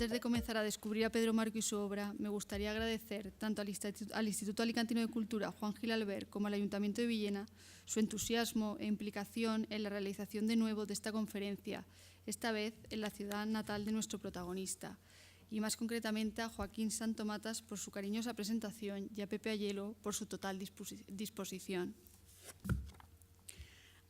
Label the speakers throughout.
Speaker 1: Antes de comenzar a descubrir a Pedro Marco y su obra, me gustaría agradecer tanto al Instituto Alicantino de Cultura Juan Gil Albert como al Ayuntamiento de Villena su entusiasmo e implicación en la realización de nuevo de esta conferencia, esta vez en la ciudad natal de nuestro protagonista, y más concretamente a Joaquín Santomatas por su cariñosa presentación y a Pepe Ayelo por su total disposición.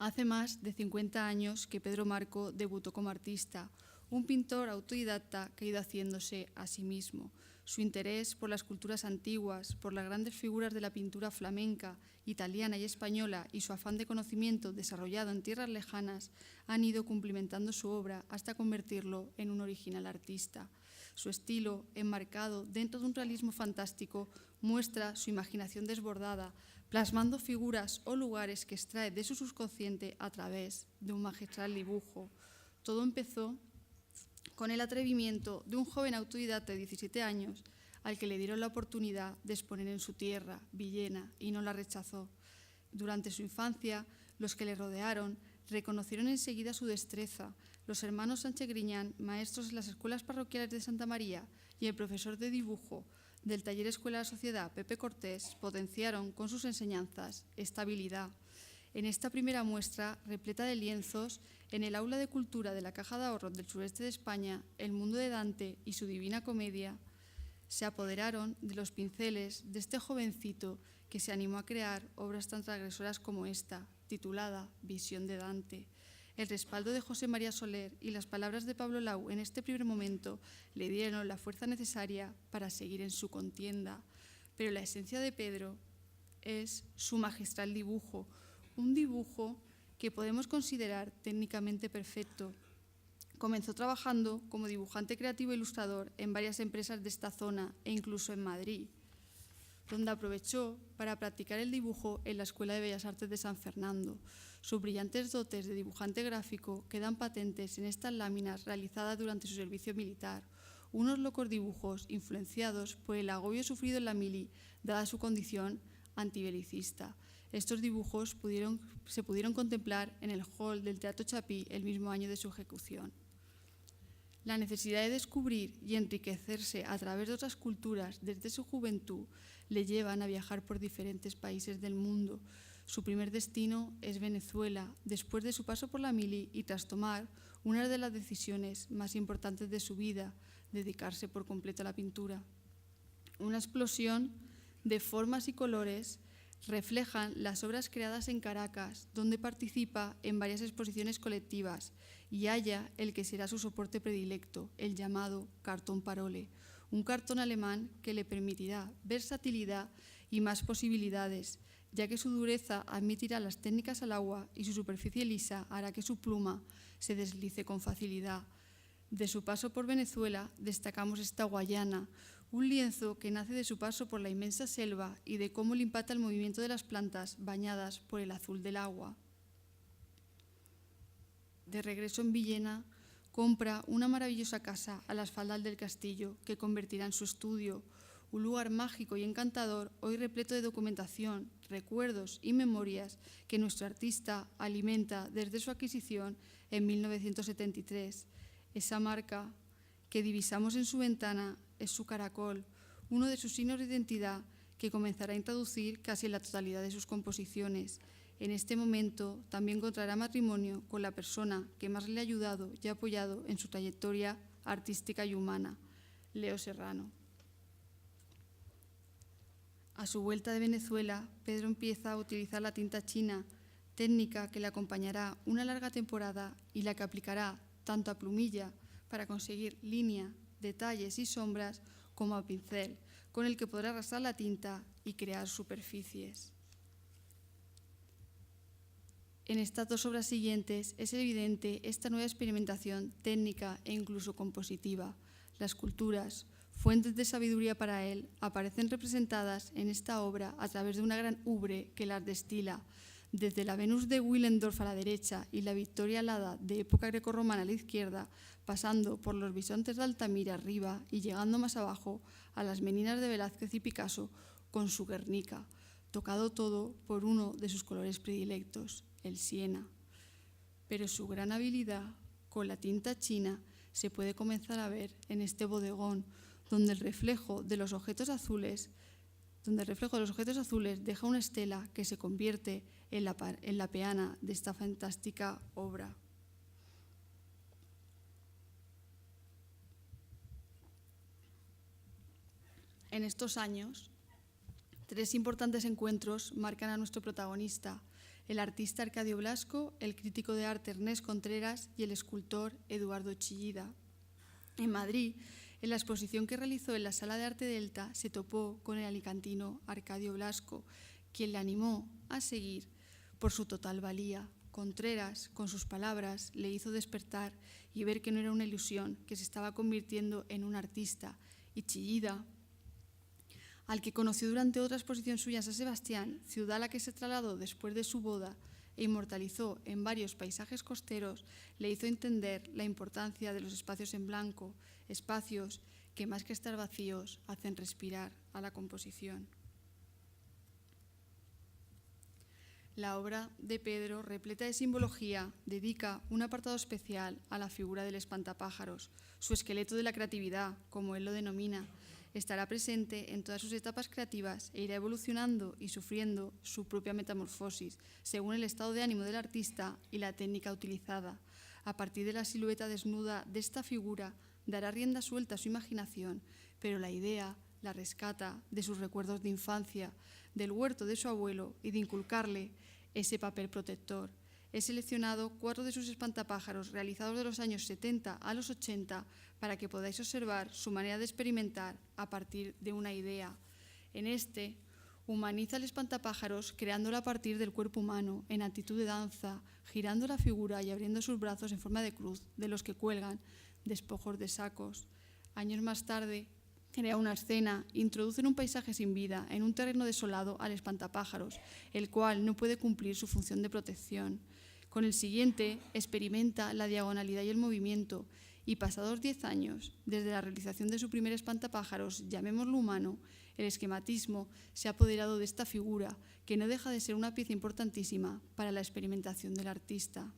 Speaker 1: Hace más de 50 años que Pedro Marco debutó como artista, un pintor autodidacta que ha ido haciéndose a sí mismo. Su interés por las culturas antiguas, por las grandes figuras de la pintura flamenca, italiana y española y su afán de conocimiento desarrollado en tierras lejanas han ido cumplimentando su obra hasta convertirlo en un original artista. Su estilo, enmarcado dentro de un realismo fantástico, muestra su imaginación desbordada, plasmando figuras o lugares que extrae de su subconsciente a través de un magistral dibujo. Todo empezó con el atrevimiento de un joven autodidacta de 17 años al que le dieron la oportunidad de exponer en su tierra, Villena, y no la rechazó. Durante su infancia, los que le rodearon reconocieron enseguida su destreza. Los hermanos Sánchez Griñán, maestros en las escuelas parroquiales de Santa María, y el profesor de dibujo del taller Escuela de la Sociedad, Pepe Cortés, potenciaron con sus enseñanzas esta habilidad. En esta primera muestra, repleta de lienzos, en el aula de cultura de la Caja de Ahorros del sureste de España, el mundo de Dante y su Divina Comedia se apoderaron de los pinceles de este jovencito que se animó a crear obras tan transgresoras como esta, titulada Visión de Dante. El respaldo de José María Soler y las palabras de Pablo Lau en este primer momento le dieron la fuerza necesaria para seguir en su contienda. Pero la esencia de Pedro es su magistral dibujo, un dibujo que podemos considerar técnicamente perfecto. Comenzó trabajando como dibujante creativo e ilustrador en varias empresas de esta zona e incluso en Madrid, donde aprovechó para practicar el dibujo en la Escuela de Bellas Artes de San Fernando. Sus brillantes dotes de dibujante gráfico quedan patentes en estas láminas realizadas durante su servicio militar, unos locos dibujos influenciados por el agobio sufrido en la mili, dada su condición antibelicista. Estos dibujos se pudieron contemplar en el hall del Teatro Chapí el mismo año de su ejecución. La necesidad de descubrir y enriquecerse a través de otras culturas desde su juventud le llevan a viajar por diferentes países del mundo. Su primer destino es Venezuela, después de su paso por la mili y tras tomar una de las decisiones más importantes de su vida, dedicarse por completo a la pintura. Una explosión de formas y colores reflejan las obras creadas en Caracas, donde participa en varias exposiciones colectivas y halla el que será su soporte predilecto, el llamado cartón parole, un cartón alemán que le permitirá versatilidad y más posibilidades, ya que su dureza admitirá las técnicas al agua y su superficie lisa hará que su pluma se deslice con facilidad. De su paso por Venezuela destacamos esta Guayana, un lienzo que nace de su paso por la inmensa selva y de cómo le impacta el movimiento de las plantas bañadas por el azul del agua. De regreso en Villena, compra una maravillosa casa a las faldas del castillo que convertirá en su estudio, un lugar mágico y encantador, hoy repleto de documentación, recuerdos y memorias que nuestro artista alimenta desde su adquisición en 1973. Esa marca que divisamos en su ventana es su caracol, uno de sus signos de identidad que comenzará a introducir casi en la totalidad de sus composiciones. En este momento también contrará matrimonio con la persona que más le ha ayudado y apoyado en su trayectoria artística y humana, Leo Serrano. A su vuelta de Venezuela, Pedro empieza a utilizar la tinta china, técnica que le acompañará una larga temporada y la que aplicará tanto a plumilla para conseguir línea, detalles y sombras, como a pincel, con el que podrá arrastrar la tinta y crear superficies. En estas dos obras siguientes es evidente esta nueva experimentación técnica e incluso compositiva. Las culturas, fuentes de sabiduría para él, aparecen representadas en esta obra a través de una gran ubre que las destila, desde la Venus de Willendorf a la derecha y la Victoria alada de época grecorromana a la izquierda, pasando por los bisontes de Altamira arriba y llegando más abajo a las meninas de Velázquez y Picasso con su Guernica, tocado todo por uno de sus colores predilectos, el siena. Pero su gran habilidad con la tinta china se puede comenzar a ver en este bodegón, donde el reflejo de los objetos azules deja una estela que se convierte en la peana de esta fantástica obra. En estos años, 3 importantes encuentros marcan a nuestro protagonista: el artista Arcadio Blasco, el crítico de arte Ernest Contreras y el escultor Eduardo Chillida. En Madrid, en la exposición que realizó en la Sala de Arte Delta, se topó con el alicantino Arcadio Blasco, quien le animó a seguir por su total valía. Contreras, con sus palabras, le hizo despertar y ver que no era una ilusión, que se estaba convirtiendo en un artista. Y Chillida, al que conoció durante otra exposición suya en San Sebastián, ciudad a la que se trasladó después de su boda e inmortalizó en varios paisajes costeros, le hizo entender la importancia de los espacios en blanco, espacios que más que estar vacíos hacen respirar a la composición. La obra de Pedro, repleta de simbología, dedica un apartado especial a la figura del espantapájaros, su esqueleto de la creatividad, como él lo denomina. Estará presente en todas sus etapas creativas e irá evolucionando y sufriendo su propia metamorfosis, según el estado de ánimo del artista y la técnica utilizada. A partir de la silueta desnuda de esta figura, dará rienda suelta a su imaginación, pero la idea la rescata de sus recuerdos de infancia, del huerto de su abuelo y de inculcarle ese papel protector. He seleccionado 4 de sus espantapájaros realizados de los años 70 a los 80 para que podáis observar su manera de experimentar a partir de una idea. En este, humaniza el espantapájaros creándolo a partir del cuerpo humano, en actitud de danza, girando la figura y abriendo sus brazos en forma de cruz, de los que cuelgan despojos de sacos. Años más tarde, crea una escena, introduce en un paisaje sin vida, en un terreno desolado, al espantapájaros, el cual no puede cumplir su función de protección. Con el siguiente, experimenta la diagonalidad y el movimiento, y pasados 10 años, desde la realización de su primer espantapájaros, llamémoslo humano, el esquematismo se ha apoderado de esta figura, que no deja de ser una pieza importantísima para la experimentación del artista.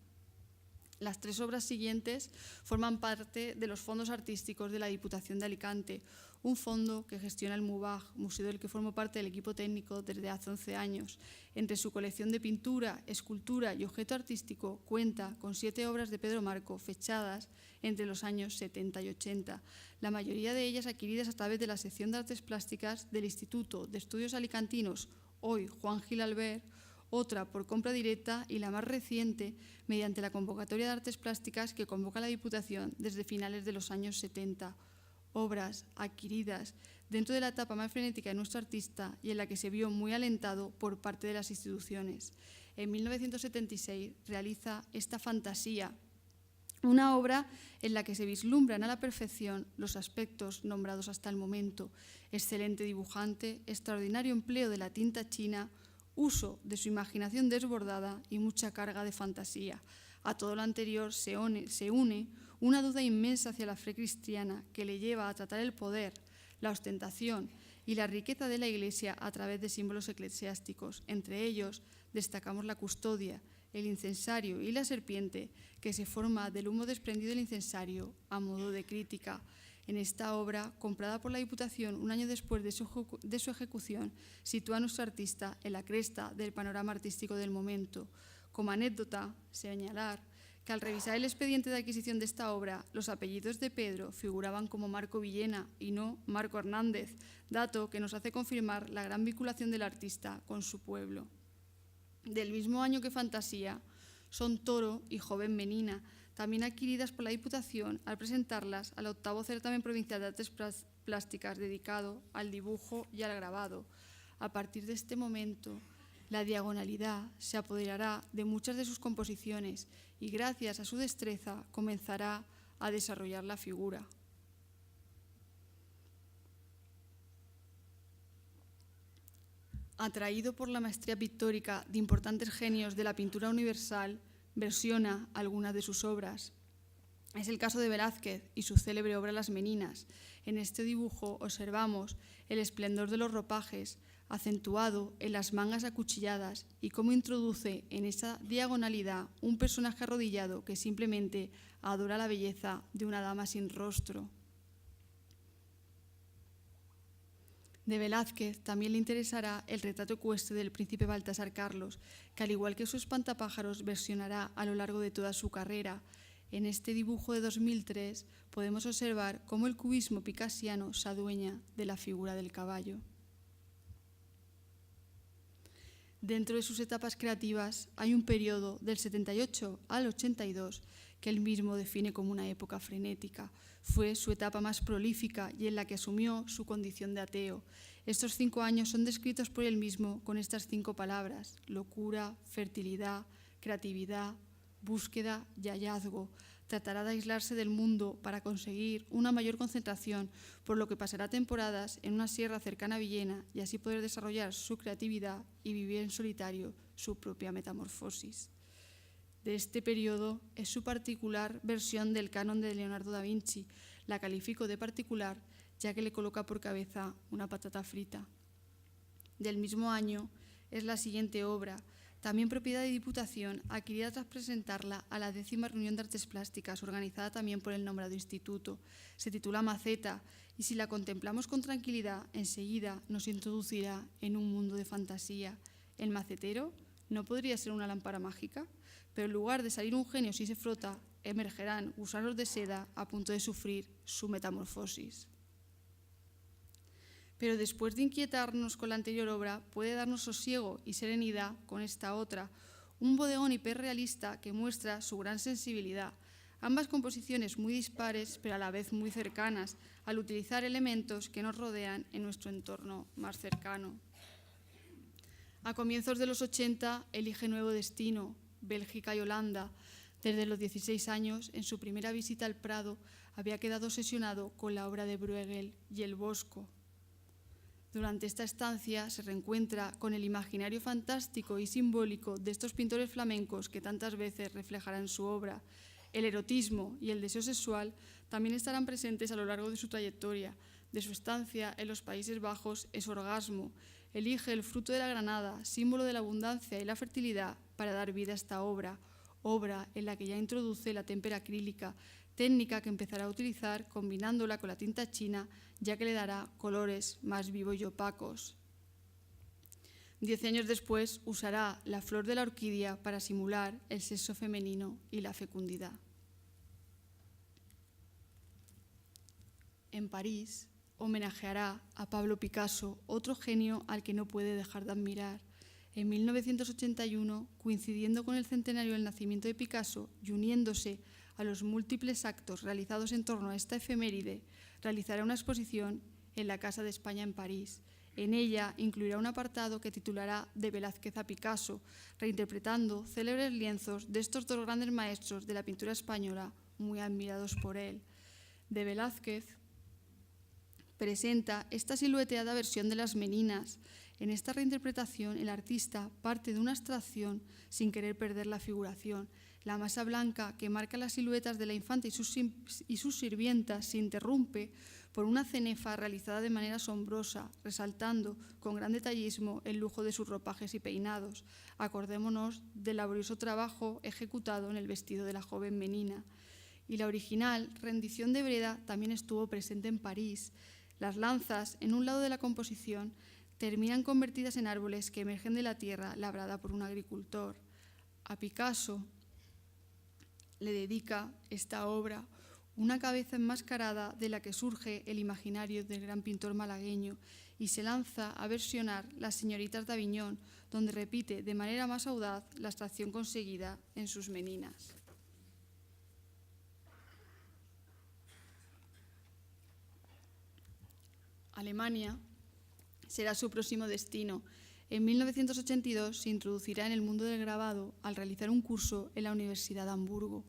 Speaker 1: Las 3 obras siguientes forman parte de los fondos artísticos de la Diputación de Alicante, un fondo que gestiona el MUBAG, museo del que formo parte del equipo técnico desde hace 11 años. Entre su colección de pintura, escultura y objeto artístico cuenta con 7 obras de Pedro Marco fechadas entre los años 70 y 80, la mayoría de ellas adquiridas a través de la sección de artes plásticas del Instituto de Estudios Alicantinos, hoy Juan Gil Albert, otra por compra directa y la más reciente mediante la convocatoria de artes plásticas que convoca la Diputación desde finales de los años 70. Obras adquiridas dentro de la etapa más frenética de nuestro artista y en la que se vio muy alentado por parte de las instituciones. En 1976 realiza esta Fantasía, una obra en la que se vislumbran a la perfección los aspectos nombrados hasta el momento: excelente dibujante, extraordinario empleo de la tinta china, uso de su imaginación desbordada y mucha carga de fantasía. A todo lo anterior se une una duda inmensa hacia la fe cristiana que le lleva a tratar el poder, la ostentación y la riqueza de la Iglesia a través de símbolos eclesiásticos. Entre ellos destacamos la custodia, el incensario y la serpiente, que se forma del humo desprendido del incensario a modo de crítica. En esta obra, comprada por la Diputación un año después de su ejecución, sitúa a nuestro artista en la cresta del panorama artístico del momento. Como anécdota, señalar que al revisar el expediente de adquisición de esta obra, los apellidos de Pedro figuraban como Marco Villena y no Marco Hernández, dato que nos hace confirmar la gran vinculación del artista con su pueblo. Del mismo año que Fantasía, son Toro y Joven Menina, también adquiridas por la Diputación al presentarlas al 8º Certamen Provincial de Artes Plásticas dedicado al dibujo y al grabado. A partir de este momento, la diagonalidad se apoderará de muchas de sus composiciones y gracias a su destreza comenzará a desarrollar la figura. Atraído por la maestría pictórica de importantes genios de la pintura universal, versiona algunas de sus obras. Es el caso de Velázquez y su célebre obra Las Meninas. En este dibujo observamos el esplendor de los ropajes, acentuado en las mangas acuchilladas y cómo introduce en esa diagonalidad un personaje arrodillado que simplemente adora la belleza de una dama sin rostro. De Velázquez también le interesará el retrato ecuestre del príncipe Baltasar Carlos, que al igual que su espantapájaros versionará a lo largo de toda su carrera. En este dibujo de 2003 podemos observar cómo el cubismo picasiano se adueña de la figura del caballo. Dentro de sus etapas creativas hay un periodo del 78 al 82 que él mismo define como una época frenética. Fue su etapa más prolífica y en la que asumió su condición de ateo. Estos 5 años son descritos por él mismo con estas 5 palabras: locura, fertilidad, creatividad, búsqueda y hallazgo. Tratará de aislarse del mundo para conseguir una mayor concentración, por lo que pasará temporadas en una sierra cercana a Villena y así poder desarrollar su creatividad y vivir en solitario su propia metamorfosis. De este periodo es su particular versión del canon de Leonardo da Vinci. La califico de particular ya que le coloca por cabeza una patata frita. Del mismo año es la siguiente obra, también propiedad de Diputación, adquirida tras presentarla a la 10ª reunión de artes plásticas, organizada también por el nombrado instituto. Se titula Maceta y si la contemplamos con tranquilidad, enseguida nos introducirá en un mundo de fantasía. El macetero no podría ser una lámpara mágica, pero en lugar de salir un genio si se frota, emergerán gusanos de seda a punto de sufrir su metamorfosis. Pero después de inquietarnos con la anterior obra, puede darnos sosiego y serenidad con esta otra, un bodegón hiperrealista que muestra su gran sensibilidad. Ambas composiciones muy dispares, pero a la vez muy cercanas, al utilizar elementos que nos rodean en nuestro entorno más cercano. A comienzos de los 80, elige nuevo destino, Bélgica y Holanda. Desde los 16 años, en su primera visita al Prado, había quedado obsesionado con la obra de Bruegel y el Bosco. Durante esta estancia se reencuentra con el imaginario fantástico y simbólico de estos pintores flamencos que tantas veces reflejará en su obra. El erotismo y el deseo sexual también estarán presentes a lo largo de su trayectoria. De su estancia en los Países Bajos es orgasmo. Elige el fruto de la granada, símbolo de la abundancia y la fertilidad, para dar vida a esta obra en la que ya introduce la témpera acrílica, técnica que empezará a utilizar combinándola con la tinta china, ya que le dará colores más vivos y opacos. 10 años después usará la flor de la orquídea para simular el sexo femenino y la fecundidad. En París homenajeará a Pablo Picasso, otro genio al que no puede dejar de admirar. En 1981, coincidiendo con el centenario del nacimiento de Picasso y uniéndose a los múltiples actos realizados en torno a esta efeméride, realizará una exposición en la Casa de España en París. En ella incluirá un apartado que titulará De Velázquez a Picasso, reinterpretando célebres lienzos de estos dos grandes maestros de la pintura española, muy admirados por él. De Velázquez presenta esta silueteada versión de las Meninas. En esta reinterpretación, el artista parte de una abstracción sin querer perder la figuración. La masa blanca que marca las siluetas de la infanta y sus sirvientas se interrumpe por una cenefa realizada de manera asombrosa, resaltando con gran detallismo el lujo de sus ropajes y peinados. Acordémonos del laborioso trabajo ejecutado en el vestido de la joven Menina. Y la original rendición de Breda también estuvo presente en París. Las lanzas, en un lado de la composición, terminan convertidas en árboles que emergen de la tierra labrada por un agricultor. A Picasso le dedica esta obra, una cabeza enmascarada de la que surge el imaginario del gran pintor malagueño, y se lanza a versionar Las señoritas de Aviñón, donde repite de manera más audaz la abstracción conseguida en sus Meninas. Alemania será su próximo destino. En 1982 se introducirá en el mundo del grabado al realizar un curso en la Universidad de Hamburgo,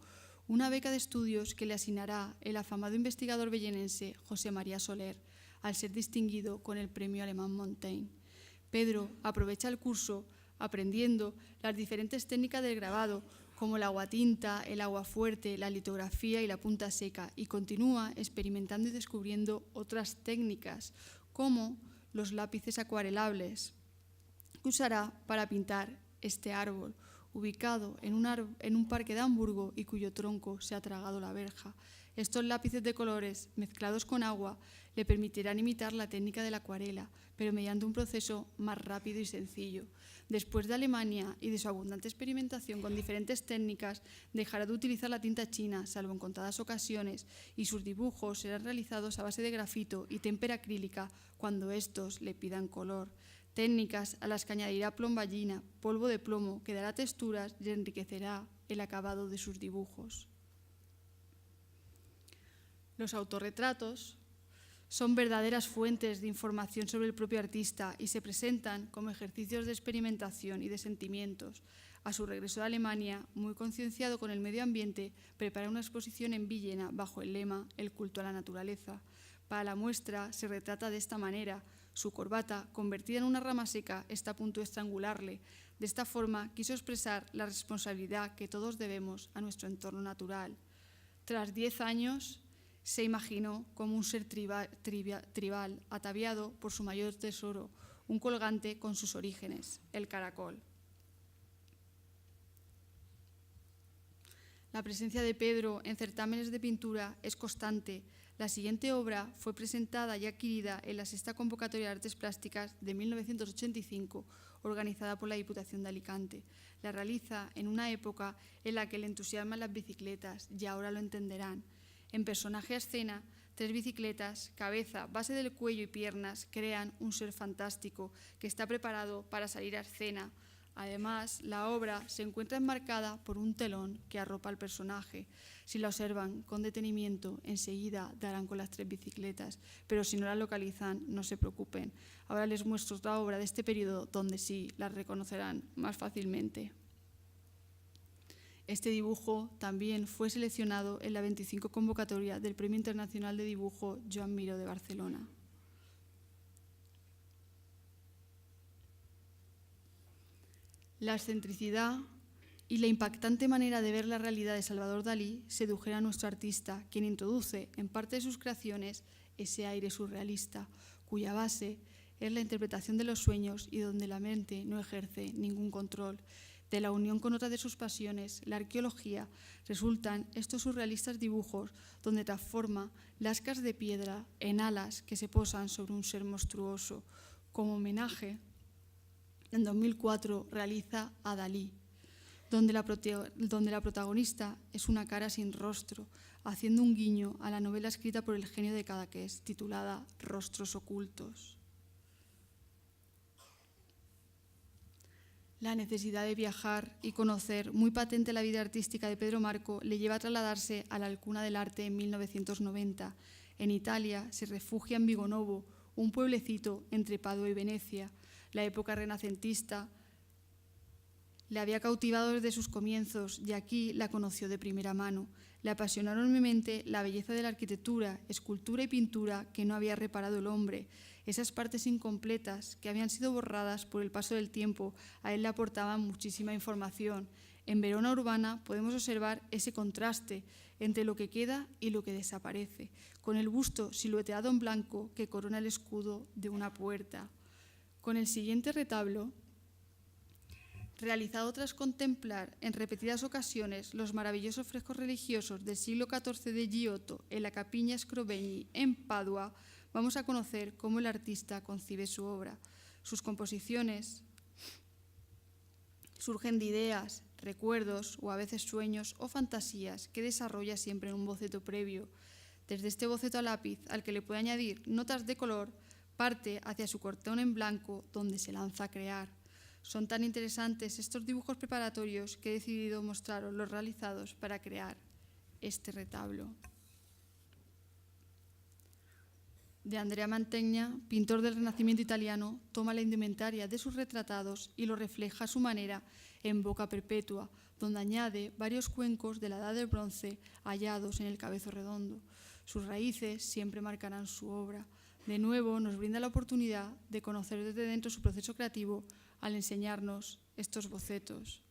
Speaker 1: una beca de estudios que le asignará el afamado investigador bellenense José María Soler, al ser distinguido con el premio alemán Montaigne. Pedro aprovecha el curso aprendiendo las diferentes técnicas del grabado, como el aguatinta, el aguafuerte, la litografía y la punta seca, y continúa experimentando y descubriendo otras técnicas, como los lápices acuarelables que usará para pintar este árbol, ubicado en un parque de Hamburgo y cuyo tronco se ha tragado la verja. Estos lápices de colores mezclados con agua le permitirán imitar la técnica de la acuarela, pero mediante un proceso más rápido y sencillo. Después de Alemania y de su abundante experimentación con diferentes técnicas, dejará de utilizar la tinta china, salvo en contadas ocasiones, y sus dibujos serán realizados a base de grafito y témpera acrílica cuando estos le pidan color. Técnicas a las que añadirá plomballina, polvo de plomo, que dará texturas y enriquecerá el acabado de sus dibujos. Los autorretratos son verdaderas fuentes de información sobre el propio artista y se presentan como ejercicios de experimentación y de sentimientos. A su regreso de Alemania, muy concienciado con el medio ambiente, prepara una exposición en Villena bajo el lema «El culto a la naturaleza». Para la muestra se retrata de esta manera. Su corbata, convertida en una rama seca, está a punto de estrangularle. De esta forma quiso expresar la responsabilidad que todos debemos a nuestro entorno natural. Tras 10 años, se imaginó como un ser tribal, ataviado por su mayor tesoro, un colgante con sus orígenes, el caracol. La presencia de Pedro en certámenes de pintura es constante. La siguiente obra fue presentada y adquirida en la sexta convocatoria de artes plásticas de 1985, organizada por la Diputación de Alicante. La realiza en una época en la que le entusiasman las bicicletas, y ahora lo entenderán. En personaje a escena, 3 bicicletas, cabeza, base del cuello y piernas crean un ser fantástico que está preparado para salir a escena. Además, la obra se encuentra enmarcada por un telón que arropa al personaje. Si la observan con detenimiento, enseguida darán con las 3 bicicletas, pero si no la localizan, no se preocupen. Ahora les muestro otra obra de este periodo donde sí las reconocerán más fácilmente. Este dibujo también fue seleccionado en la 25 convocatoria del Premio Internacional de Dibujo Joan Miró de Barcelona. La excentricidad y la impactante manera de ver la realidad de Salvador Dalí sedujeron a nuestro artista, quien introduce en parte de sus creaciones ese aire surrealista, cuya base es la interpretación de los sueños y donde la mente no ejerce ningún control. De la unión con otra de sus pasiones, la arqueología, resultan estos surrealistas dibujos donde transforma lascas de piedra en alas que se posan sobre un ser monstruoso. Como homenaje, en 2004 realiza a Dalí, donde la protagonista es una cara sin rostro, haciendo un guiño a la novela escrita por el genio de Cadaqués, titulada Rostros ocultos. La necesidad de viajar y conocer, muy patente la vida artística de Pedro Marco, le lleva a trasladarse a la Alcuna del Arte en 1990. En Italia se refugia en Vigonovo, un pueblecito entre Padua y Venecia. La época renacentista le había cautivado desde sus comienzos y aquí la conoció de primera mano. Le apasionó enormemente la belleza de la arquitectura, escultura y pintura que no había reparado el hombre. Esas partes incompletas que habían sido borradas por el paso del tiempo a él le aportaban muchísima información. En Verona urbana podemos observar ese contraste entre lo que queda y lo que desaparece, con el busto silueteado en blanco que corona el escudo de una puerta. Con el siguiente retablo, realizado tras contemplar en repetidas ocasiones los maravillosos frescos religiosos del siglo XIV de Giotto en la Capilla Scrovegni en Padua, vamos a conocer cómo el artista concibe su obra. Sus composiciones surgen de ideas, recuerdos o a veces sueños o fantasías que desarrolla siempre en un boceto previo. Desde este boceto a lápiz, al que le puede añadir notas de color, parte hacia su cortón en blanco donde se lanza a crear. Son tan interesantes estos dibujos preparatorios que he decidido mostraros los realizados para crear este retablo. De Andrea Mantegna, pintor del Renacimiento italiano, toma la indumentaria de sus retratados y lo refleja a su manera en Boca Perpetua, donde añade varios cuencos de la Edad del Bronce hallados en el cabezo redondo. Sus raíces siempre marcarán su obra. De nuevo, nos brinda la oportunidad de conocer desde dentro su proceso creativo al enseñarnos estos bocetos.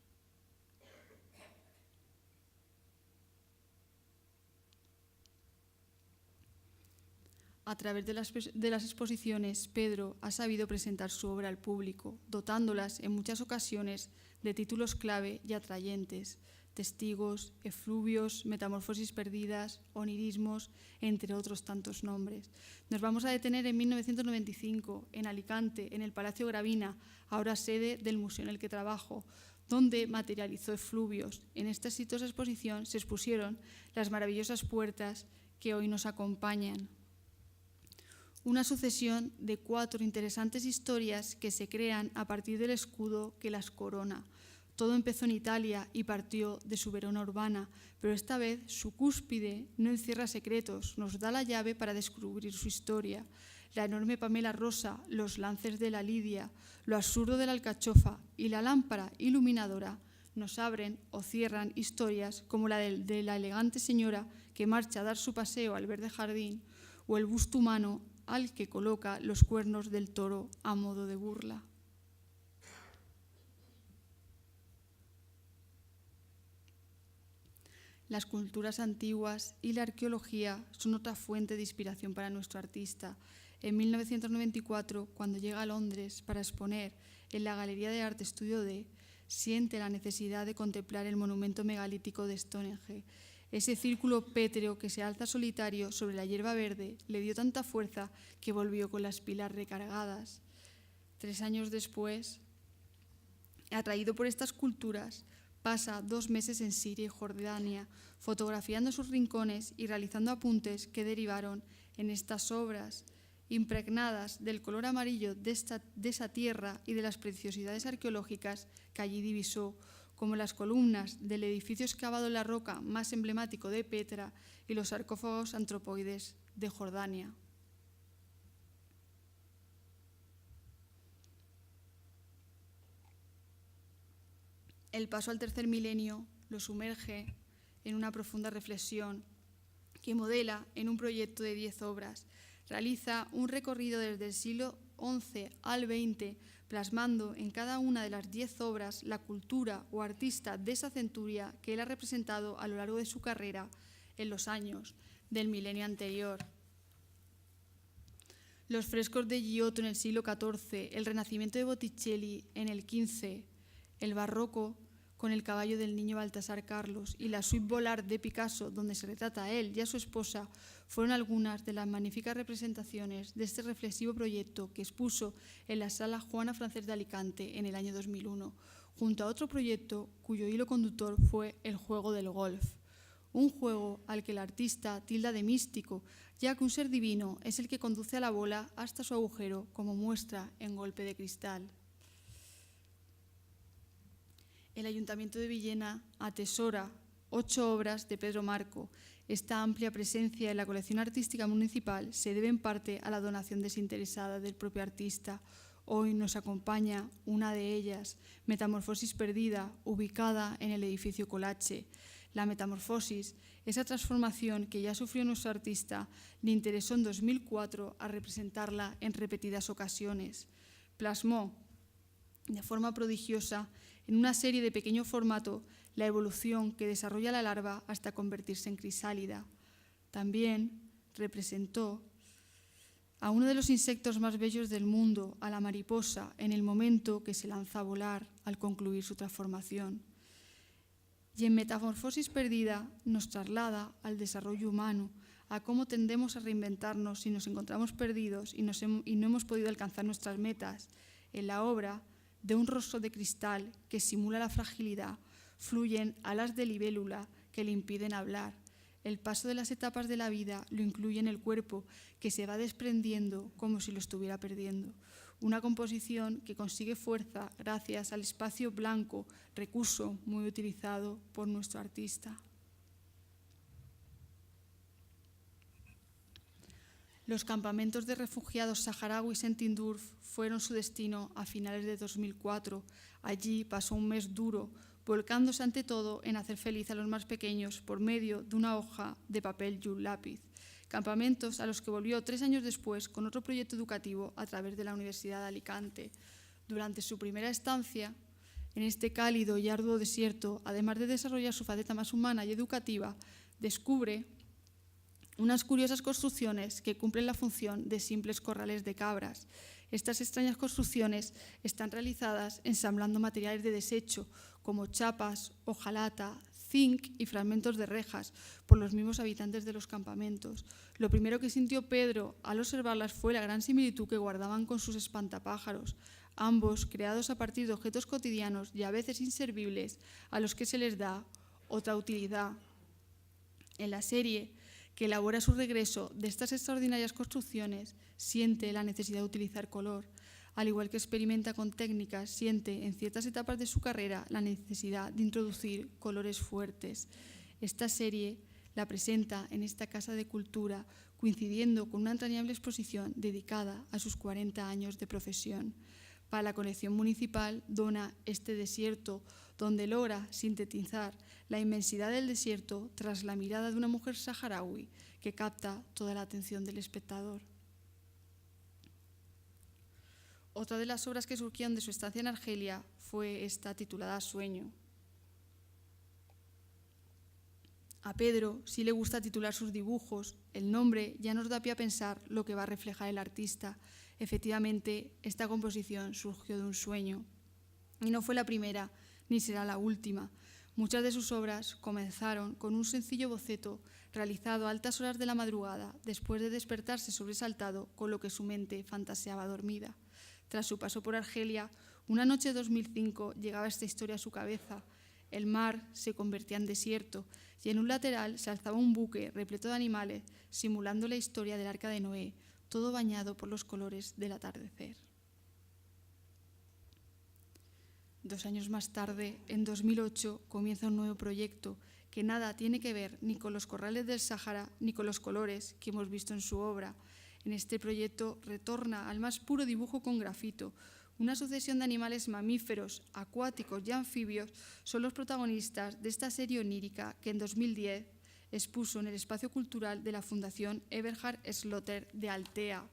Speaker 1: A través de las exposiciones, Pedro ha sabido presentar su obra al público, dotándolas en muchas ocasiones de títulos clave y atrayentes: Testigos, Efluvios, Metamorfosis perdidas, Onirismos, entre otros tantos nombres. Nos vamos a detener en 1995, en Alicante, en el Palacio Gravina, ahora sede del museo en el que trabajo, donde materializó Efluvios. En esta exitosa exposición se expusieron las maravillosas puertas que hoy nos acompañan. Una sucesión de 4 interesantes historias que se crean a partir del escudo que las corona. Todo empezó en Italia y partió de su Verona urbana, pero esta vez su cúspide no encierra secretos, nos da la llave para descubrir su historia. La enorme pamela rosa, los lances de la lidia, lo absurdo de la alcachofa y la lámpara iluminadora nos abren o cierran historias como la de la elegante señora que marcha a dar su paseo al verde jardín, o el busto humano al que coloca los cuernos del toro a modo de burla. Las culturas antiguas y la arqueología son otra fuente de inspiración para nuestro artista. En 1994, cuando llega a Londres para exponer en la Galería de Arte Estudio D, siente la necesidad de contemplar el monumento megalítico de Stonehenge. Ese círculo pétreo que se alza solitario sobre la hierba verde le dio tanta fuerza que volvió con las pilas recargadas. 3 años después, atraído por estas culturas, pasa 2 meses en Siria y Jordania, fotografiando sus rincones y realizando apuntes que derivaron en estas obras, impregnadas del color amarillo de esa tierra y de las preciosidades arqueológicas que allí divisó, como las columnas del edificio excavado en la roca más emblemático de Petra y los sarcófagos antropoides de Jordania. El paso al tercer milenio lo sumerge en una profunda reflexión que modela en un proyecto de 10 obras. Realiza un recorrido desde el siglo XI al XX, plasmando en cada una de las 10 obras la cultura o artista de esa centuria que él ha representado a lo largo de su carrera en los años del milenio anterior. Los frescos de Giotto en el siglo XIV, el Renacimiento de Botticelli en el XV, el barroco con el caballo del niño Baltasar Carlos y la suite Volar de Picasso, donde se retrata a él y a su esposa, fueron algunas de las magníficas representaciones de este reflexivo proyecto que expuso en la Sala Juana Francés de Alicante en el año 2001, junto a otro proyecto cuyo hilo conductor fue el juego del golf, un juego al que el artista tilda de místico, ya que un ser divino es el que conduce a la bola hasta su agujero, como muestra en Golpe de Cristal. El Ayuntamiento de Villena atesora 8 obras de Pedro Marco. Esta amplia presencia en la colección artística municipal se debe en parte a la donación desinteresada del propio artista. Hoy nos acompaña una de ellas, Metamorfosis perdida, ubicada en el edificio Colache. La metamorfosis, esa transformación que ya sufrió nuestro artista, le interesó en 2004 a representarla en repetidas ocasiones. Plasmó de forma prodigiosa en una serie de pequeño formato la evolución que desarrolla la larva hasta convertirse en crisálida. También representó a uno de los insectos más bellos del mundo, a la mariposa, en el momento que se lanza a volar al concluir su transformación. Y en Metamorfosis perdida nos traslada al desarrollo humano, a cómo tendemos a reinventarnos si nos encontramos perdidos y no hemos podido alcanzar nuestras metas. En la obra, de un rostro de cristal que simula la fragilidad, fluyen alas de libélula que le impiden hablar. El paso de las etapas de la vida lo incluye en el cuerpo, que se va desprendiendo como si lo estuviera perdiendo. Una composición que consigue fuerza gracias al espacio blanco, recurso muy utilizado por nuestro artista. Los campamentos de refugiados saharauis en Tinduf fueron su destino a finales de 2004. Allí pasó un mes duro, volcándose ante todo en hacer feliz a los más pequeños por medio de una hoja de papel y un lápiz. Campamentos a los que volvió 3 años después con otro proyecto educativo a través de la Universidad de Alicante. Durante su primera estancia en este cálido y arduo desierto, además de desarrollar su faceta más humana y educativa, descubre Unas curiosas construcciones que cumplen la función de simples corrales de cabras. Estas extrañas construcciones están realizadas ensamblando materiales de desecho, como chapas, hojalata, zinc y fragmentos de rejas, por los mismos habitantes de los campamentos. Lo primero que sintió Pedro al observarlas fue la gran similitud que guardaban con sus espantapájaros, ambos creados a partir de objetos cotidianos y a veces inservibles, a los que se les da otra utilidad. En la serie, que elabora su regreso de estas extraordinarias construcciones, siente la necesidad de utilizar color. Al igual que experimenta con técnicas, siente en ciertas etapas de su carrera la necesidad de introducir colores fuertes. Esta serie la presenta en esta Casa de Cultura, coincidiendo con una entrañable exposición dedicada a sus 40 años de profesión. Para la colección municipal dona Este desierto, donde logra sintetizar la inmensidad del desierto tras la mirada de una mujer saharaui que capta toda la atención del espectador. Otra de las obras que surgieron de su estancia en Argelia fue esta, titulada Sueño. A Pedro sí le gusta titular sus dibujos. El nombre ya nos da pie a pensar lo que va a reflejar el artista. Efectivamente, esta composición surgió de un sueño. Y no fue la primera, ni será la última. Muchas de sus obras comenzaron con un sencillo boceto realizado a altas horas de la madrugada, después de despertarse sobresaltado con lo que su mente fantaseaba dormida. Tras su paso por Argelia, una noche de 2005 llegaba esta historia a su cabeza. El mar se convertía en desierto y en un lateral se alzaba un buque repleto de animales, simulando la historia del Arca de Noé, todo bañado por los colores del atardecer. 2 años más tarde, en 2008, comienza un nuevo proyecto que nada tiene que ver ni con los corrales del Sáhara ni con los colores que hemos visto en su obra. En este proyecto retorna al más puro dibujo con grafito. Una sucesión de animales mamíferos, acuáticos y anfibios son los protagonistas de esta serie onírica que en 2010 expuso en el espacio cultural de la Fundación Eberhard Schlotter de Altea.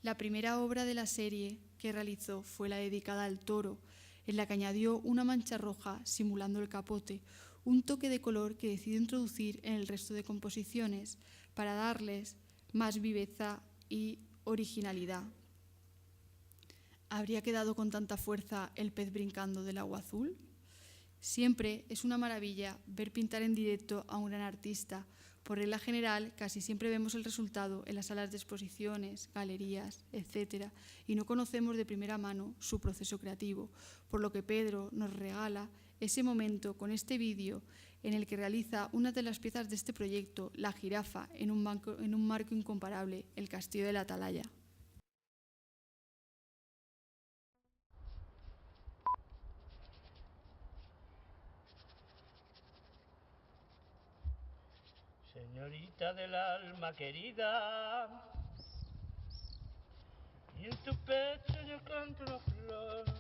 Speaker 1: La primera obra de la serie que realizó fue la dedicada al toro, en la que añadió una mancha roja simulando el capote, un toque de color que decidió introducir en el resto de composiciones para darles más viveza y originalidad. ¿Habría quedado con tanta fuerza el pez brincando del agua azul? Siempre es una maravilla ver pintar en directo a un gran artista. Por regla general, casi siempre vemos el resultado en las salas de exposiciones, galerías, etc., y no conocemos de primera mano su proceso creativo, por lo que Pedro nos regala ese momento con este vídeo en el que realiza una de las piezas de este proyecto, la jirafa, en un marco incomparable, el Castillo de la Atalaya.
Speaker 2: Señorita del alma querida, y en tu pecho yo canto una flor.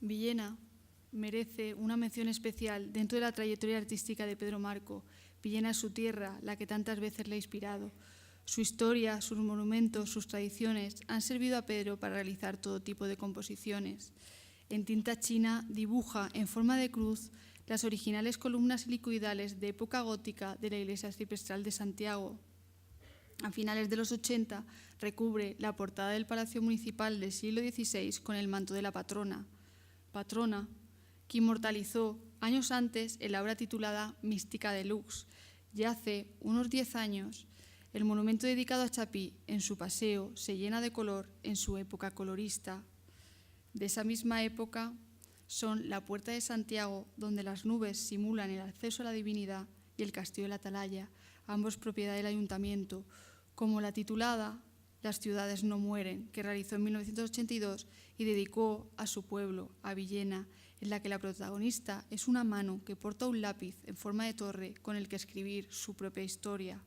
Speaker 1: Villena merece una mención especial dentro de la trayectoria artística de Pedro Marco. Villena es su tierra, la que tantas veces le ha inspirado. Su historia, sus monumentos, sus tradiciones han servido a Pedro para realizar todo tipo de composiciones. En tinta china dibuja en forma de cruz las originales columnas helicoidales de época gótica de la iglesia arciprestral de Santiago. A finales de los 80 recubre la portada del Palacio Municipal del siglo XVI con el manto de la patrona, que inmortalizó años antes en la obra titulada Mística Deluxe. Ya hace unos 10 años, el monumento dedicado a Chapí en su paseo se llena de color en su época colorista. De esa misma época son la Puerta de Santiago, donde las nubes simulan el acceso a la divinidad, y el Castillo de la Atalaya, ambos propiedad del ayuntamiento, como la titulada Las ciudades no mueren, que realizó en 1982 y dedicó a su pueblo, a Villena, en la que la protagonista es una mano que porta un lápiz en forma de torre con el que escribir su propia historia.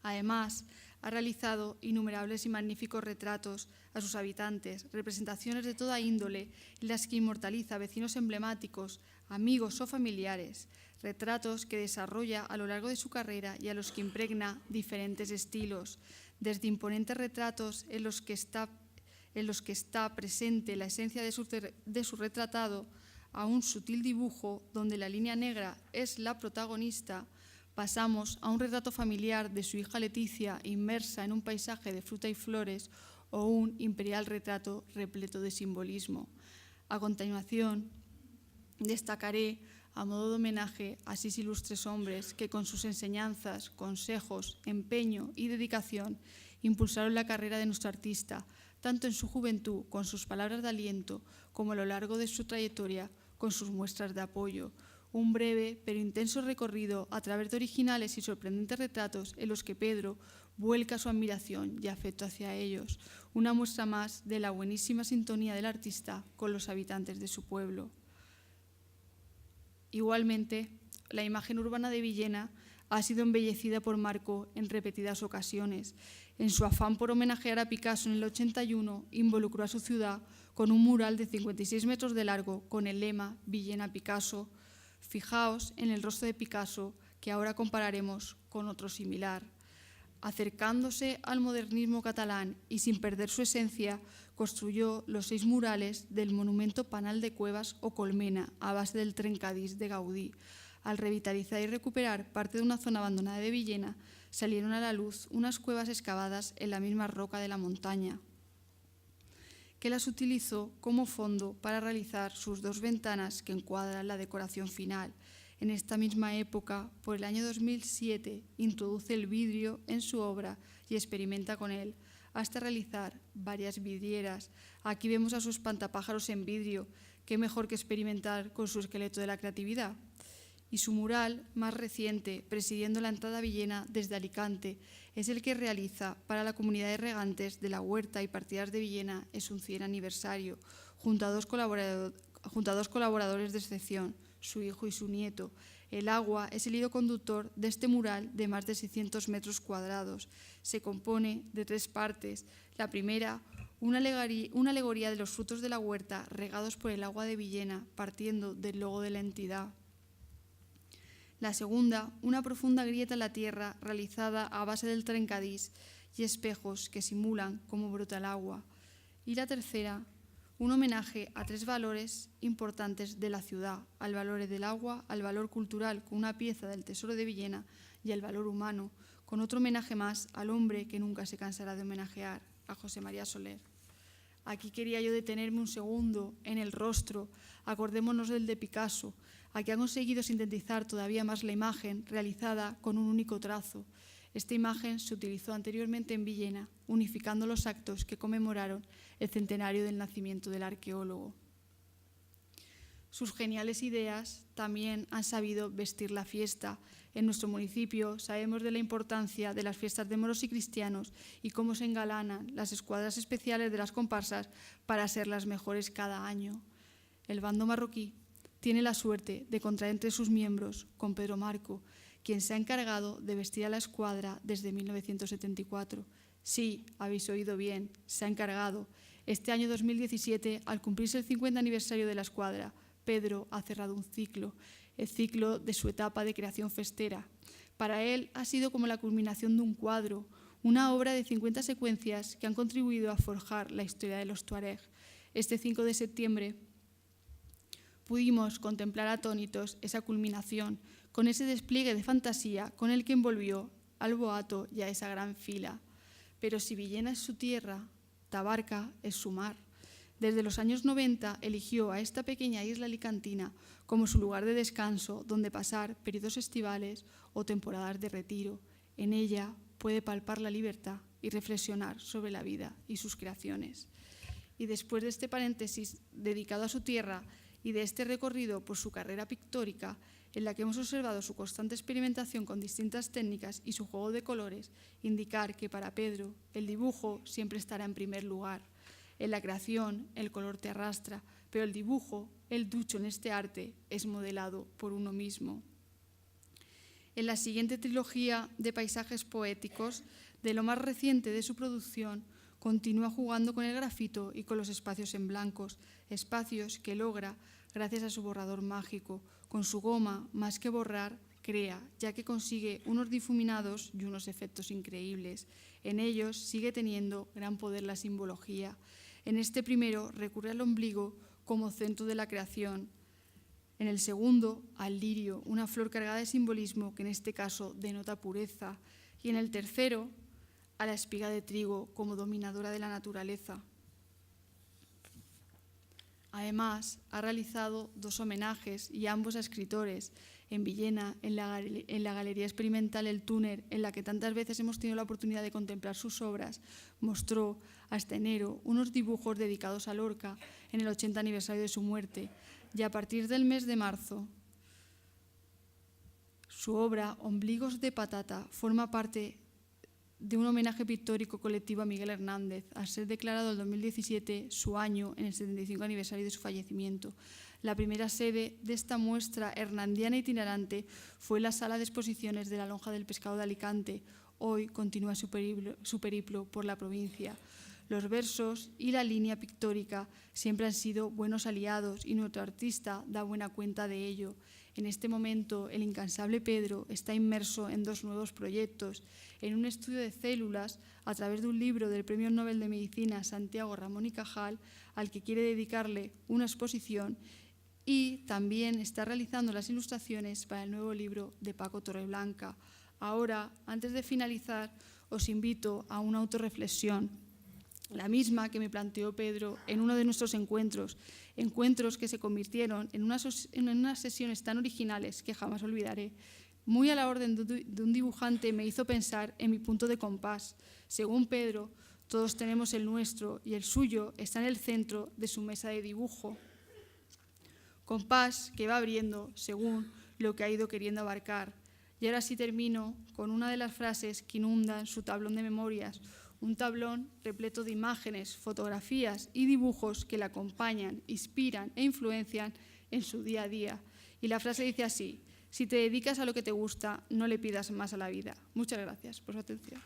Speaker 1: Además, ha realizado innumerables y magníficos retratos a sus habitantes, representaciones de toda índole en las que inmortaliza vecinos emblemáticos, amigos o familiares, retratos que desarrolla a lo largo de su carrera y a los que impregna diferentes estilos, desde imponentes retratos en los que está presente la esencia de su retratado, a un sutil dibujo donde la línea negra es la protagonista. Pasamos a un retrato familiar de su hija Leticia inmersa en un paisaje de fruta y flores, o un imperial retrato repleto de simbolismo. A continuación, destacaré, a modo de homenaje a 6 ilustres hombres que con sus enseñanzas, consejos, empeño y dedicación impulsaron la carrera de nuestro artista, tanto en su juventud con sus palabras de aliento, como a lo largo de su trayectoria con sus muestras de apoyo. Un breve pero intenso recorrido a través de originales y sorprendentes retratos en los que Pedro vuelca su admiración y afecto hacia ellos, una muestra más de la buenísima sintonía del artista con los habitantes de su pueblo. Igualmente, la imagen urbana de Villena ha sido embellecida por Marco en repetidas ocasiones. En su afán por homenajear a Picasso en el 81, involucró a su ciudad con un mural de 56 metros de largo con el lema Villena Picasso. Fijaos en el rostro de Picasso, que ahora compararemos con otro similar. Acercándose al modernismo catalán y sin perder su esencia, construyó los 6 murales del monumento Panal de Cuevas o Colmena, a base del trencadís de Gaudí. Al revitalizar y recuperar parte de una zona abandonada de Villena, salieron a la luz unas cuevas excavadas en la misma roca de la montaña, que las utilizó como fondo para realizar sus 2 ventanas que encuadran la decoración final. En esta misma época, por el año 2007, introduce el vidrio en su obra y experimenta con él, hasta realizar varias vidrieras. Aquí vemos a su espantapájaros en vidrio. Qué mejor que experimentar con su esqueleto de la creatividad. Y su mural más reciente, presidiendo la entrada a Villena desde Alicante, es el que realiza para la comunidad de regantes de la Huerta y Partidas de Villena en su 100 aniversario, junto a dos colaboradores de excepción, su hijo y su nieto. El agua es el hilo conductor de este mural de más de 600 metros cuadrados. Se compone de 3 partes. La primera, una alegoría de los frutos de la huerta regados por el agua de Villena, partiendo del logo de la entidad. La segunda, una profunda grieta en la tierra realizada a base del trencadís y espejos que simulan cómo brota el agua. Y la tercera, un homenaje a 3 valores importantes de la ciudad: al valor del agua, al valor cultural con una pieza del tesoro de Villena y al valor humano, con otro homenaje más al hombre que nunca se cansará de homenajear, a José María Soler. Aquí quería yo detenerme un segundo en el rostro. Acordémonos del de Picasso. Aquí ha conseguido sintetizar todavía más la imagen realizada con un único trazo. Esta imagen se utilizó anteriormente en Villena, unificando los actos que conmemoraron el centenario del nacimiento del arqueólogo. Sus geniales ideas también han sabido vestir la fiesta. En nuestro municipio sabemos de la importancia de las fiestas de moros y cristianos y cómo se engalanan las escuadras especiales de las comparsas para ser las mejores cada año. El bando marroquí tiene la suerte de contar entre sus miembros con Pedro Marco, quien se ha encargado de vestir a la escuadra desde 1974. Sí, habéis oído bien, se ha encargado. Este año 2017, al cumplirse el 50 aniversario de la escuadra, Pedro ha cerrado un ciclo, el ciclo de su etapa de creación festera. Para él ha sido como la culminación de un cuadro, una obra de 50 secuencias que han contribuido a forjar la historia de los tuareg. Este 5 de septiembre pudimos contemplar atónitos esa culminación, con ese despliegue de fantasía con el que envolvió al boato y a esa gran fila. Pero si Villena es su tierra, Tabarca es su mar. Desde los años 90 eligió a esta pequeña isla alicantina como su lugar de descanso, donde pasar periodos estivales o temporadas de retiro. En ella puede palpar la libertad y reflexionar sobre la vida y sus creaciones. Y después de este paréntesis dedicado a su tierra y de este recorrido por su carrera pictórica, en la que hemos observado su constante experimentación con distintas técnicas y su juego de colores, indicar que para Pedro el dibujo siempre estará en primer lugar. En la creación el color te arrastra, pero el dibujo, el ducho en este arte, es modelado por uno mismo. En la siguiente trilogía de paisajes poéticos, de lo más reciente de su producción, continúa jugando con el grafito y con los espacios en blancos, espacios que logra gracias a su borrador mágico. Con su goma, más que borrar, crea, ya que consigue unos difuminados y unos efectos increíbles. En ellos sigue teniendo gran poder la simbología. En este primero recurre al ombligo como centro de la creación. En el segundo, al lirio, una flor cargada de simbolismo que en este caso denota pureza. Y en el tercero, a la espiga de trigo como dominadora de la naturaleza. Además, ha realizado 2 homenajes, y ambos a escritores, en Villena, en la Galería Experimental El Túnel, en la que tantas veces hemos tenido la oportunidad de contemplar sus obras, mostró hasta enero unos dibujos dedicados a Lorca en el 80 aniversario de su muerte, y a partir del mes de marzo, su obra Ombligos de Patata forma parte de un homenaje pictórico colectivo a Miguel Hernández, al ser declarado el 2017 su año en el 75 aniversario de su fallecimiento. La primera sede de esta muestra hernandiana itinerante fue la Sala de Exposiciones de la Lonja del Pescado de Alicante. Hoy continúa su periplo por la provincia. Los versos y la línea pictórica siempre han sido buenos aliados y nuestro artista da buena cuenta de ello. En este momento, el incansable Pedro está inmerso en 2 nuevos proyectos, en un estudio de células a través de un libro del Premio Nobel de Medicina Santiago Ramón y Cajal, al que quiere dedicarle una exposición, y también está realizando las ilustraciones para el nuevo libro de Paco Torreblanca. Ahora, antes de finalizar, os invito a una autorreflexión, la misma que me planteó Pedro en uno de nuestros encuentros que se convirtieron en unas sesiones tan originales que jamás olvidaré. Muy a la orden de un dibujante me hizo pensar en mi punto de compás. Según Pedro, todos tenemos el nuestro y el suyo está en el centro de su mesa de dibujo. Compás que va abriendo según lo que ha ido queriendo abarcar. Y ahora sí termino con una de las frases que inundan su tablón de memorias, un tablón repleto de imágenes, fotografías y dibujos que le acompañan, inspiran e influencian en su día a día. Y la frase dice así: si te dedicas a lo que te gusta, no le pidas más a la vida. Muchas gracias por su atención.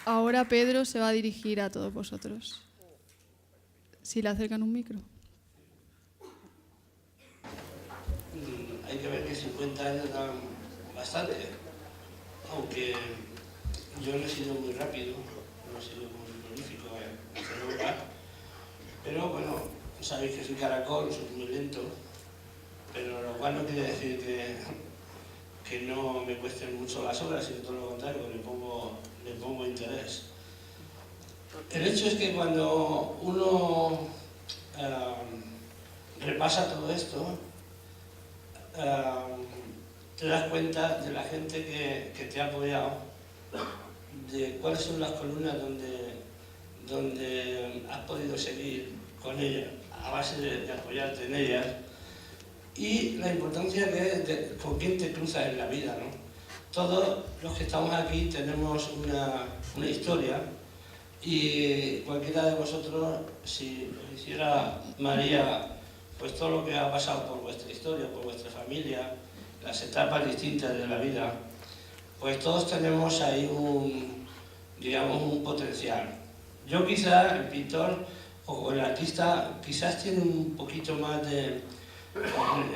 Speaker 1: Ahora Pedro se va a dirigir a todos vosotros. Si le acercan un micro.
Speaker 3: Hay que ver que 50 años dan bastante, aunque yo no he sido muy rápido, no he sido muy prolífico en hacer obra, pero bueno, sabéis que soy caracol, soy muy lento, pero lo cual no quiere decir que no me cuesten mucho las obras, sino todo lo contrario, le pongo interés. El hecho es que cuando uno repasa todo esto, te das cuenta de la gente que te ha apoyado, de cuáles son las columnas donde has podido seguir con ellas, a base de apoyarte en ellas, y la importancia que es con quién te cruzas en la vida, ¿no? Todos los que estamos aquí tenemos una historia, y cualquiera de vosotros, si os hiciera María pues todo lo que ha pasado por vuestra historia, por vuestra familia, las etapas distintas de la vida, pues todos tenemos ahí digamos, un potencial. Yo quizás, el pintor o el artista, quizás tiene un poquito más de...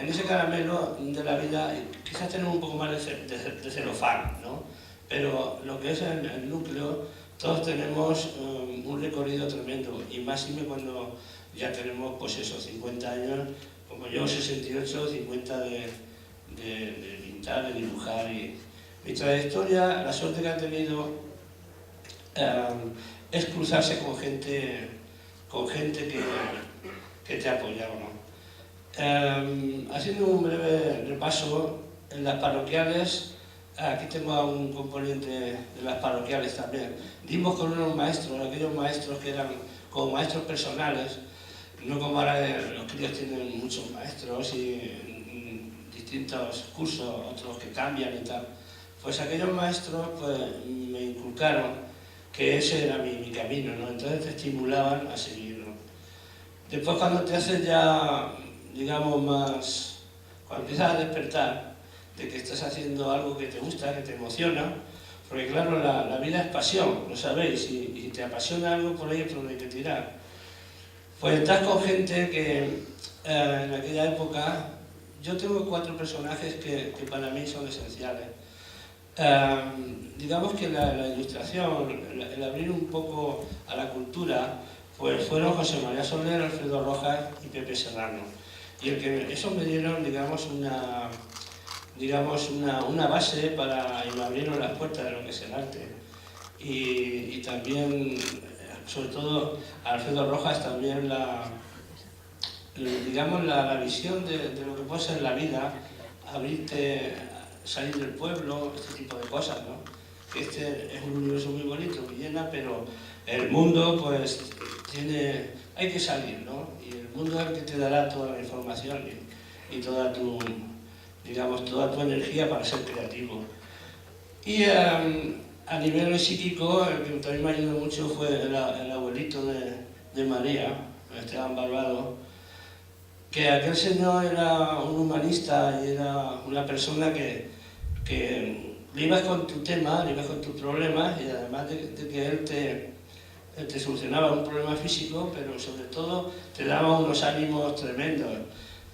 Speaker 3: En ese caramelo de la vida, quizás tenemos un poco más de celofán, ¿no? Pero lo que es el núcleo, todos tenemos un recorrido tremendo, y más cuando ya tenemos, pues eso, 50 años, como yo, 68, 50 de pintar, de dibujar. Y mi trayectoria, la suerte que ha tenido es cruzarse con gente que te ha apoyado, ¿no? Haciendo un breve repaso, en las parroquiales, aquí tengo a un componente de las parroquiales también, dimos con unos maestros, aquellos maestros que eran como maestros personales, no como ahora los críos tienen muchos maestros y distintos cursos, otros que cambian y tal. Pues aquellos maestros pues, me inculcaron que ese era mi camino, ¿no? Entonces te estimulaban a seguirlo. Después cuando te haces ya, digamos, más... cuando empiezas a despertar de que estás haciendo algo que te gusta, que te emociona, porque claro, la vida es pasión, lo sabéis, y si te apasiona algo, por ahí es por donde hay que tirar. Pues estás con gente que en aquella época, yo tengo 4 personajes que para mí son esenciales. Digamos que la ilustración, el abrir un poco a la cultura, pues fueron José María Soler, Alfredo Rojas y Pepe Serrano. Y eso me dieron, digamos, una base para, y me abrieron las puertas de lo que es el arte. Y también, sobre todo, Alfredo Rojas también digamos, la visión de lo que puede ser la vida, abrirte, salir del pueblo, este tipo de cosas, ¿no? Que este es un universo muy bonito, Villena, pero el mundo, pues, hay que salir, ¿no? Y el mundo es el que te dará toda la información y toda tu, digamos, toda tu energía para ser creativo. Y a nivel psíquico, el que también me ayudó mucho fue el abuelito de María, Esteban Barbado, que aquel señor era un humanista y era una persona que le ibas con tu tema, le ibas con tus problemas, y además de que él te solucionaba un problema físico, pero sobre todo te daba unos ánimos tremendos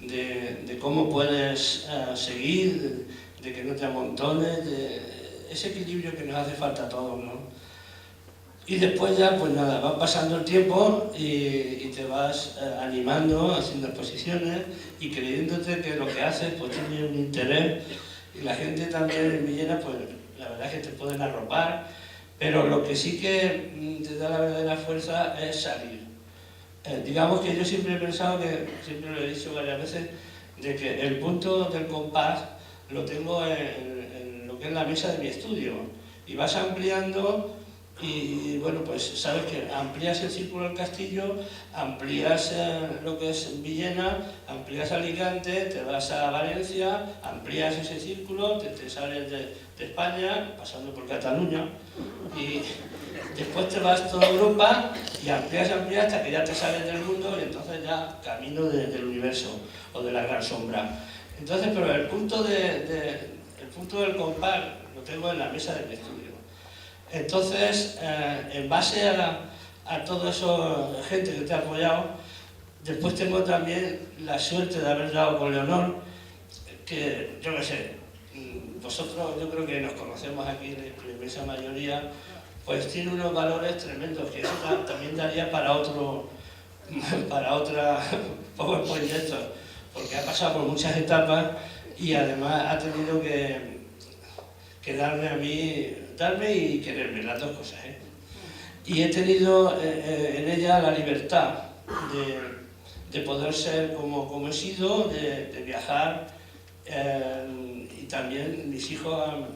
Speaker 3: de cómo puedes seguir, de que no te amontones, de ese equilibrio que nos hace falta a todos, ¿no? Y después ya, pues nada, va pasando el tiempo y te vas animando, haciendo exposiciones y creyéndote que lo que haces pues tiene un interés, y la gente también en Villena, pues la verdad es que te pueden arropar, pero lo que sí que te da la verdadera fuerza es salir. Digamos que yo siempre he pensado, que siempre lo he dicho varias veces, de que el punto del compás lo tengo en lo que es la mesa de mi estudio, y vas ampliando. Y bueno, pues sabes que amplías el círculo del castillo, amplías lo que es Villena, amplías Alicante, te vas a Valencia, amplías ese círculo, te sales de España, pasando por Cataluña, y después te vas toda Europa y amplías hasta que ya te sales del mundo, y entonces ya camino del universo o de la gran sombra. Entonces, pero el punto del compás lo tengo en la mesa del estudio. Entonces, en base a toda esa gente que te ha apoyado, después tengo también la suerte de haber dado con Leonor, que yo qué sé, vosotros yo creo que nos conocemos aquí, la inmensa mayoría, pues tiene unos valores tremendos, que eso también daría para otra PowerPoint de esto, porque ha pasado por muchas etapas y además ha tenido que darme y quererme, las dos cosas, ¿eh? Y he tenido en ella la libertad de poder ser como he sido, de viajar, y también mis hijos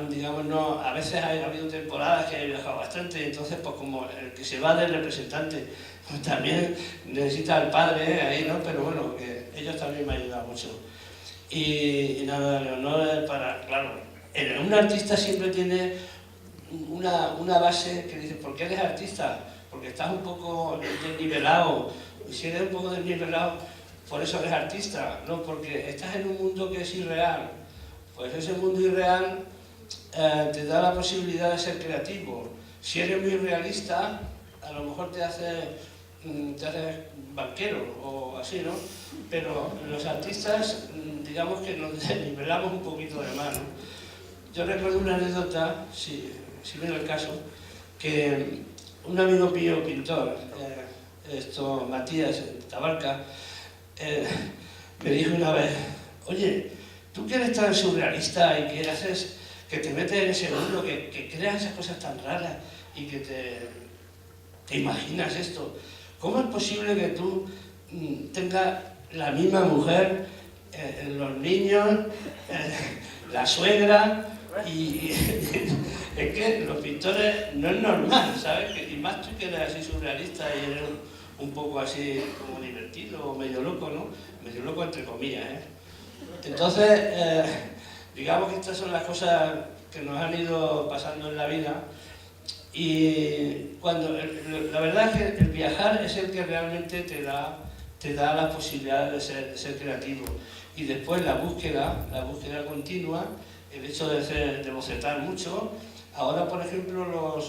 Speaker 3: digamos, no, a veces ha habido temporadas que he viajado bastante, entonces pues como el que se va del representante, pues también necesita al padre ahí, ¿no? Pero bueno, que ellos también me han ayudado mucho. Y nada, Leonor, claro, un artista siempre tiene una base que dice, ¿por qué eres artista? Porque estás un poco desnivelado, y si eres un poco desnivelado, por eso eres artista, ¿no? Porque estás en un mundo que es irreal. Pues ese mundo irreal te da la posibilidad de ser creativo. Si eres muy realista, a lo mejor te haces banquero o así, ¿no? Pero los artistas, digamos que nos desnivelamos un poquito de más, ¿no? Yo recuerdo una anécdota, si viene el caso, que un amigo mío, pintor, Matías Tabarca, me dijo una vez, oye, tú que eres tan surrealista y que haces, que te metes en ese mundo, que creas esas cosas tan raras y que te imaginas esto, ¿cómo es posible que tú tengas la misma mujer, los niños, la suegra? Y es que los pintores no es normal, ¿sabes? Y más tú que eres así surrealista y eres un poco así como divertido o medio loco, ¿no? Medio loco entre comillas, ¿eh? Entonces, digamos que estas son las cosas que nos han ido pasando en la vida y la verdad es que el viajar es el que realmente te da la posibilidad de ser creativo. Y después la búsqueda continua, el hecho de bocetar mucho. Ahora, por ejemplo,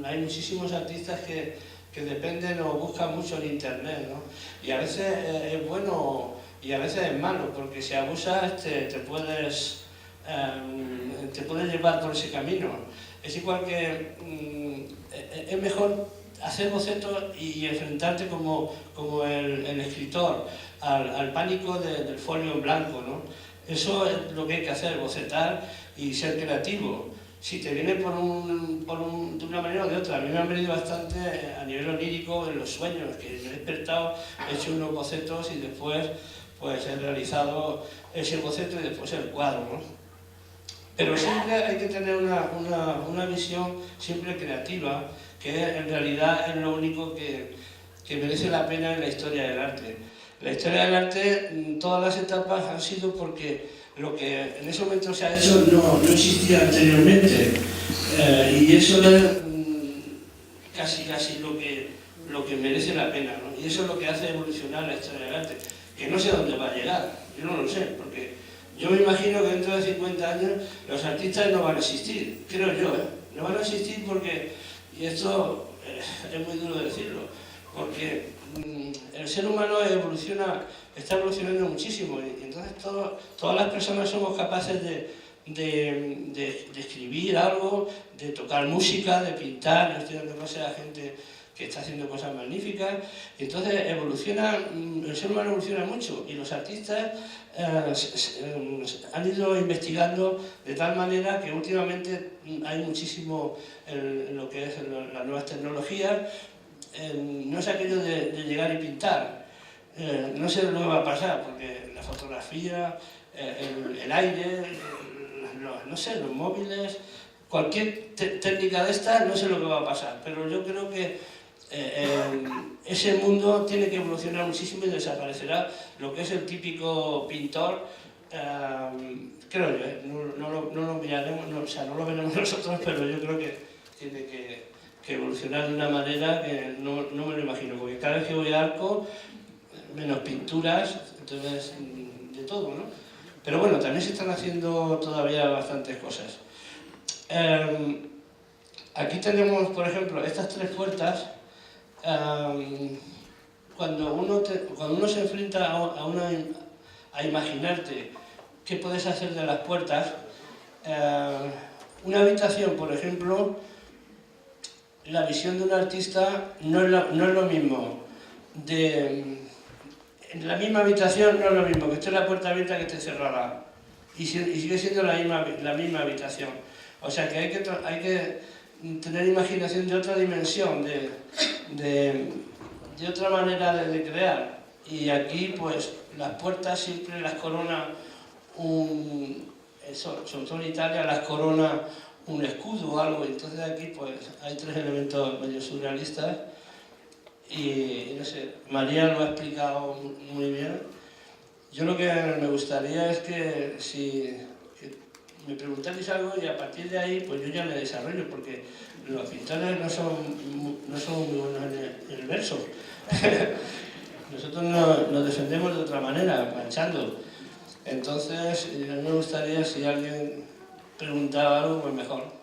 Speaker 3: hay muchísimos artistas que dependen o buscan mucho en internet, ¿no? Y a veces es bueno y a veces es malo, porque si abusas te puedes llevar por ese camino. Es igual que es mejor hacer bocetos y enfrentarte como el escritor al pánico del folio en blanco, ¿no? Eso es lo que hay que hacer, bocetar y ser creativo. Si te viene de una manera o de otra. A mí me han venido bastante a nivel onírico en los sueños, que me he despertado, he hecho unos bocetos y después pues he realizado ese boceto y después el cuadro, ¿no? Pero siempre hay que tener una visión siempre creativa, que en realidad es lo único que merece la pena en la historia del arte. La historia del arte, todas las etapas han sido porque lo que en ese momento se ha hecho no existía anteriormente. Y eso es casi lo que merece la pena, ¿no? Y eso es lo que hace evolucionar la historia del arte. Que no sé dónde va a llegar, yo no lo sé, porque yo me imagino que dentro de 50 años los artistas no van a existir, creo yo, ¿eh? No van a existir porque, y esto es muy duro decirlo, porque el ser humano está evolucionando muchísimo y entonces todas las personas somos capaces de escribir algo, de tocar música, de pintar. Yo estoy dando clases a gente que está haciendo cosas magníficas, y entonces el ser humano evoluciona mucho y los artistas han ido investigando de tal manera que últimamente hay muchísimo en lo que es las nuevas tecnologías. No es aquello de llegar y pintar, no sé lo que va a pasar, porque la fotografía, el aire, no sé, los móviles, cualquier técnica de estas, no sé lo que va a pasar, pero yo creo que ese mundo tiene que evolucionar muchísimo y desaparecerá lo que es el típico pintor, creo yo, no lo miraremos, no lo veremos nosotros, pero yo creo que tiene que evolucionar de una manera que no me lo imagino, porque cada vez que voy a Arco, menos pinturas, entonces de todo, ¿no? Pero bueno, también se están haciendo todavía bastantes cosas. Aquí tenemos, por ejemplo, estas tres puertas. Cuando uno se enfrenta a imaginarte qué puedes hacer de las puertas, una habitación, por ejemplo, la visión de un artista no es lo mismo. En la misma habitación no es lo mismo que esté la puerta abierta que esté cerrada. Y sigue siendo la misma habitación. O sea que hay que tener imaginación de otra dimensión, de otra manera de crear. Y aquí pues las puertas siempre las corona eso, sobre todo en Italia, las corona un escudo o algo, entonces aquí pues hay tres elementos medio surrealistas y no sé, María lo ha explicado muy bien. Yo lo que me gustaría es que si me preguntáis algo y a partir de ahí pues yo ya me desarrollo, porque los pintores no son muy buenos en el verso. Nosotros nos defendemos de otra manera, manchando. Entonces, a mí me gustaría, si alguien preguntaba algo, pues mejor.